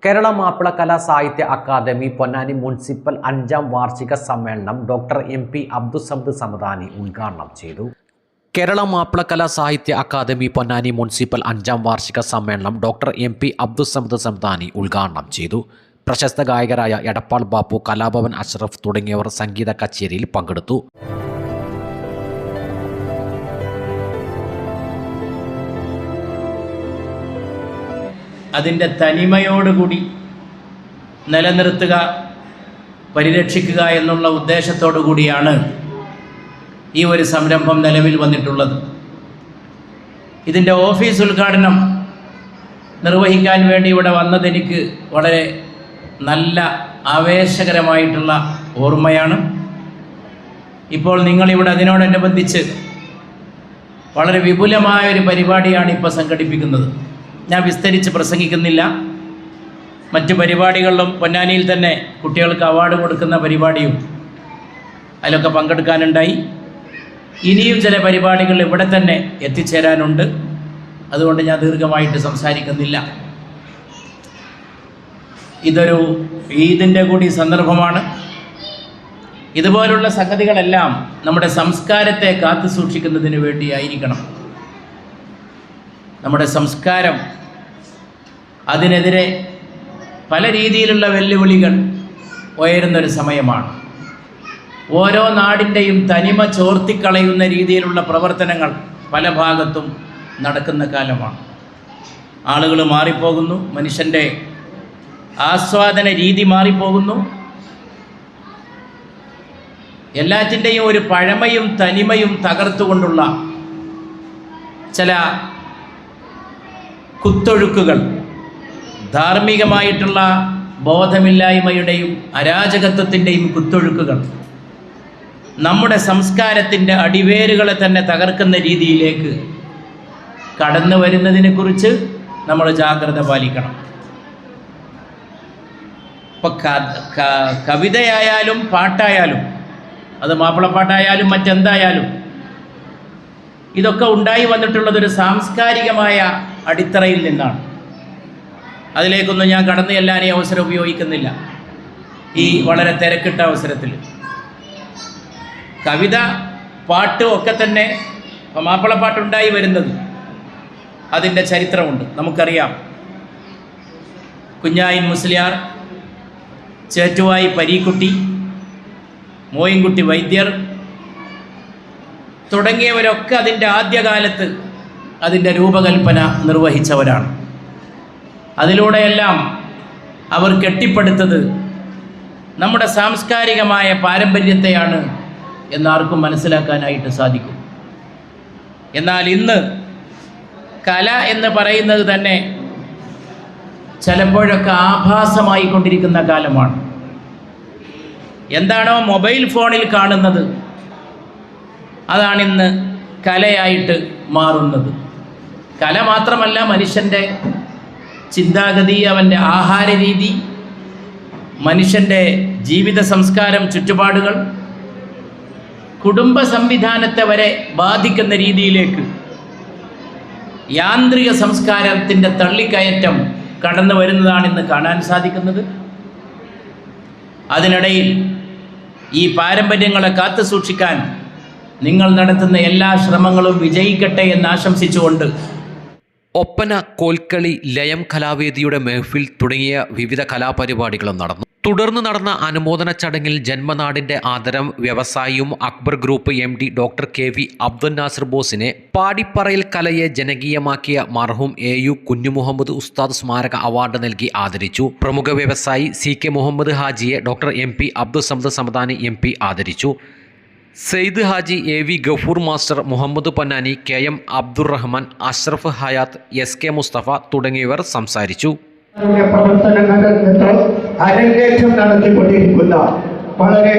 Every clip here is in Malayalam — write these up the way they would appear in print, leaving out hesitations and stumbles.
കേരള മാപ്പിള കലാ സാഹിത്യ അക്കാദമി പൊന്നാനി മുനിസിപ്പൽ 5ാം വാർഷിക സമ്മേളനം ഡോക്ടർ MP അബ്ദുസ്സമദ് സമദാനി ഉദ്ഘാടനം ചെയ്തു. കേരള മാപ്പിള കലാ സാഹിത്യ അക്കാദമി പൊന്നാനി മുനിസിപ്പൽ 5ാം വാർഷിക സമ്മേളനം ഡോക്ടർ MP അബ്ദുസ്സമദ് സമദാനി ഉദ്ഘാടനം ചെയ്തു. പ്രശസ്ത ഗായകരായ എടപ്പാൾ ബാപ്പു, കലാഭവൻ അഷ്റഫ് തുടങ്ങിയവർ സംഗീത കച്ചേരിയിൽ പങ്കെടുത്തു. അതിൻ്റെ തനിമയോടുകൂടി നിലനിർത്തുക, പരിരക്ഷിക്കുക എന്നുള്ള ഉദ്ദേശത്തോടു കൂടിയാണ് ഈ ഒരു സംരംഭം നിലവിൽ വന്നിട്ടുള്ളത്. ഇതിൻ്റെ ഓഫീസ് ഉദ്ഘാടനം നിർവഹിക്കാൻ വേണ്ടി ഇവിടെ വന്നതെനിക്ക് വളരെ നല്ല ആവേശകരമായിട്ടുള്ള ഓർമ്മയാണ്. ഇപ്പോൾ നിങ്ങളിവിടെ അതിനോടനുബന്ധിച്ച് വളരെ വിപുലമായൊരു പരിപാടിയാണ് ഇപ്പോൾ സംഘടിപ്പിക്കുന്നത്. ഞാൻ വിസ്തരിച്ച് പ്രസംഗിക്കുന്നില്ല. മറ്റ് പരിപാടികളിലും പൊന്നാനിയിൽ തന്നെ കുട്ടികൾക്ക് അവാർഡ് കൊടുക്കുന്ന പരിപാടിയും അതിലൊക്കെ പങ്കെടുക്കാനുണ്ടായി. ഇനിയും ചില പരിപാടികൾ ഇവിടെ തന്നെ എത്തിച്ചേരാനുണ്ട്. അതുകൊണ്ട് ഞാൻ ദീർഘമായിട്ട് സംസാരിക്കുന്നില്ല. ഇതൊരു ഈദിൻ്റെ കൂടി സന്ദർഭമാണ്. ഇതുപോലുള്ള സംഗതികളെല്ലാം നമ്മുടെ സംസ്കാരത്തെ കാത്തു സൂക്ഷിക്കുന്നതിന് വേണ്ടിയായിരിക്കണം. നമ്മുടെ സംസ്കാരം, അതിനെതിരെ പല രീതിയിലുള്ള വെല്ലുവിളികൾ ഉയരുന്നൊരു സമയമാണ്. ഓരോ നാടിൻ്റെയും തനിമ ചോർത്തിക്കളയുന്ന രീതിയിലുള്ള പ്രവർത്തനങ്ങൾ പല ഭാഗത്തും നടക്കുന്ന കാലമാണ്. ആളുകൾ മാറിപ്പോകുന്നു, മനുഷ്യൻ്റെ ആസ്വാദന രീതി മാറിപ്പോകുന്നു. എല്ലാറ്റിൻ്റെയും ഒരു പഴമയും തനിമയും തകർത്തുകൊണ്ടുള്ള ചില കുത്തൊഴുക്കുകൾ, ധാർമ്മികമായിട്ടുള്ള ബോധമില്ലായ്മയുടെയും അരാജകത്വത്തിൻ്റെയും കുത്തൊഴുക്കുകൾ നമ്മുടെ സംസ്കാരത്തിൻ്റെ അടിവേരുകളെ തന്നെ തകർക്കുന്ന രീതിയിലേക്ക് കടന്നു വരുന്നതിനെക്കുറിച്ച് നമ്മൾ ജാഗ്രത പാലിക്കണം. ഇപ്പം കവിതയായാലും പാട്ടായാലും, അത് മാപ്പിളപ്പാട്ടായാലും മറ്റെന്തായാലും, ഇതൊക്കെ ഉണ്ടായി വന്നിട്ടുള്ളതൊരു സാംസ്കാരികമായ അടിത്തറയിൽ നിന്നാണ്. അതിലേക്കൊന്നും ഞാൻ കടന്നു ചെല്ലാൻ ഈ അവസരം ഉപയോഗിക്കുന്നില്ല. ഈ വളരെ തിരക്കിട്ട അവസരത്തിൽ കവിത, പാട്ടും ഒക്കെ തന്നെ മാപ്പിളപ്പാട്ടുണ്ടായി വരുന്നത് അതിൻ്റെ ചരിത്രമുണ്ട്, നമുക്കറിയാം. കുഞ്ഞായിൻ മുസ്ലിയാർ, ചേറ്റുവായി പരീക്കുട്ടി, മോയിൻകുട്ടി വൈദ്യർ തുടങ്ങിയവരൊക്കെ അതിൻ്റെ ആദ്യകാലത്ത് അതിൻ്റെ രൂപകൽപ്പന നിർവഹിച്ചവരാണ്. അതിലൂടെയെല്ലാം അവർ കെട്ടിപ്പടുത്തത് നമ്മുടെ സാംസ്കാരികമായ പാരമ്പര്യത്തെയാണ് എന്നാർക്കും മനസ്സിലാക്കാനായിട്ട് സാധിക്കും. എന്നാൽ ഇന്ന് കല എന്ന് പറയുന്നത് തന്നെ ചിലപ്പോഴൊക്കെ ആഭാസമായി കൊണ്ടിരിക്കുന്ന കാലമാണ്. എന്താണോ മൊബൈൽ ഫോണിൽ കാണുന്നത് അതാണിന്ന് കലയായിട്ട് മാറുന്നത്. കല മാത്രമല്ല, മനുഷ്യൻ്റെ ചിന്താഗതി, അവൻ്റെ ആഹാര രീതി, മനുഷ്യൻ്റെ ജീവിത സംസ്കാരം, ചുറ്റുപാടുകൾ, കുടുംബ സംവിധാനത്തെ വരെ ബാധിക്കുന്ന രീതിയിലേക്ക് യാന്ത്രിക സംസ്കാരത്തിൻ്റെ തള്ളിക്കയറ്റം കടന്നു വരുന്നതാണിന്ന് കാണാൻ സാധിക്കുന്നത്. അതിനിടയിൽ ഈ പാരമ്പര്യങ്ങളെ കാത്തു സൂക്ഷിക്കാൻ നിങ്ങൾ നടത്തുന്ന എല്ലാ ശ്രമങ്ങളും വിജയിക്കട്ടെ എന്ന് ആശംസിച്ചുകൊണ്ട് ഒപ്പന, കോൽക്കളി, ലയം കലാവേദിയുടെ മെഹ്ഫിൽ തുടങ്ങിയ വിവിധ കലാപരിപാടികളും നടന്നു. തുടർന്ന് നടന്ന അനുമോദന ചടങ്ങിൽ ജന്മനാടിൻ്റെ ആദരം വ്യവസായിയും Akbar group MD doctor KV Abdul Nasser ബോസിനെ പാടിപ്പറയൽ കലയെ ജനകീയമാക്കിയ മർഹൂം AU കുഞ്ഞുമുഹമ്മദ് ഉസ്താദ് സ്മാരക അവാർഡ് നൽകി ആദരിച്ചു. പ്രമുഖ വ്യവസായി CK മുഹമ്മദ് ഹാജിയെ doctor MP Abdussamad Samadani MP ആദരിച്ചു. Syed Haji, AV Gafoor master, Muhammad Ponnani, KM Abdurahman, Ashraf Hayath, SK Mustafa തുടങ്ങിയവർ സംസാരിച്ചു. പ്രവർത്തനങ്ങൾക്ക് അരങ്ങേറ്റം നടത്തിക്കൊണ്ടിരിക്കുന്ന, വളരെ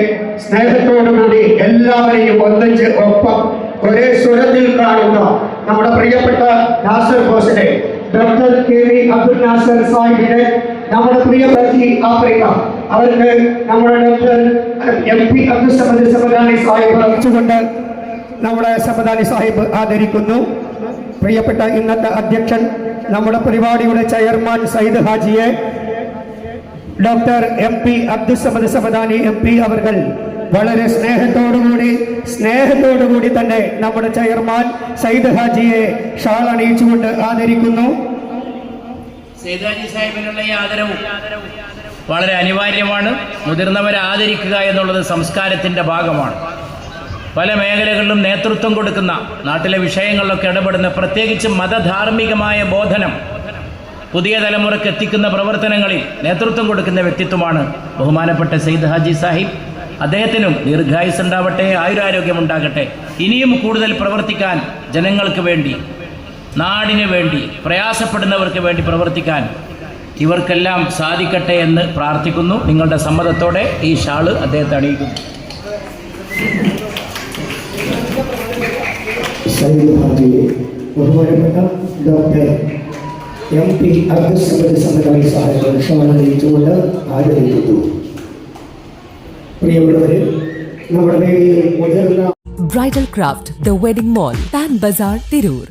സ്നേഹത്തോടുകൂടി എല്ലാവരെയും ഒന്നിച്ച് ഒപ്പം ഒരേ സ്വരത്തിൽ കാണുന്ന നമ്മുടെ പ്രിയപ്പെട്ട നാസർ ബോസിനെ, ഡോക്ടർ KV അബ്ദുൽ നാസർ സാഹിബിനെ, നമ്മുടെ പ്രിയപ്പെട്ട ആഫ്രിക്ക, അവർക്ക് നമ്മുടെ ഡോക്ടർ MP അബ്ദുസ്സമദ് സമദാനി സാഹിബ് അർപ്പിച്ചുകൊണ്ട് നമ്മുടെ സമദാനി സാഹിബ് ആദരിക്കുന്നു. പ്രിയപ്പെട്ട ഇന്നത്തെ അധ്യക്ഷൻ, നമ്മുടെ പരിപാടിയുടെ ചെയർമാൻ സയ്യിദ് ഹാജിയെ, doctor MP Abdussamad Samadani MP അവർ വളരെ സ്നേഹത്തോടുകൂടി തന്നെ നമ്മുടെ ചെയർമാൻ സയ്യിദ് ഹാജിയെ ഷാൾ അണിയിച്ചുകൊണ്ട് ആദരിക്കുന്നു. സയ്യിദ് ഹാജി സാഹിബിനുള്ള ഈ ആദരവും വളരെ അനിവാര്യമാണ്. മുതിർന്നവരെ ആദരിക്കുക എന്നുള്ളത് സംസ്കാരത്തിൻ്റെ ഭാഗമാണ്. പല മേഖലകളിലും നേതൃത്വം കൊടുക്കുന്ന, നാട്ടിലെ വിഷയങ്ങളിലൊക്കെ ഇടപെടുന്ന, പ്രത്യേകിച്ച് മതധാർമ്മികമായ ബോധനം പുതിയ തലമുറയ്ക്ക് എത്തിക്കുന്ന പ്രവർത്തനങ്ങളിൽ നേതൃത്വം കൊടുക്കുന്ന വ്യക്തിത്വമാണ് ബഹുമാനപ്പെട്ട സയ്യിദ് ഹാജി സാഹിബ്. അദ്ദേഹത്തിനും ദീർഘായുസ് ഉണ്ടാവട്ടെ, ആയുരാരോഗ്യമുണ്ടാകട്ടെ. ഇനിയും കൂടുതൽ പ്രവർത്തിക്കാൻ, ജനങ്ങൾക്ക് വേണ്ടി, നാടിന് വേണ്ടി, പ്രയാസപ്പെടുന്നവർക്ക് വേണ്ടി പ്രവർത്തിക്കാൻ ഇവർക്കെല്ലാം സാധിക്കട്ടെ എന്ന് പ്രാർത്ഥിക്കുന്നു. നിങ്ങളുടെ സമ്മതത്തോടെ ഈ ഷാള് അദ്ദേഹത്തെ അണിയിക്കുന്നു. സയ്യിദ് ഹാജിയെ ബഹുമാനപ്പെട്ട doctor MP Abdussamad Samadani Sahib shawl അണിയിച്ചുകൊണ്ട് ആദരിക്കുന്നു. പ്രിയമുള്ളവരെ, നമ്മുടെ വേദിയിൽ മുതിർന്ന bridal craft, the wedding mall, Pan Bazaar, Tirur.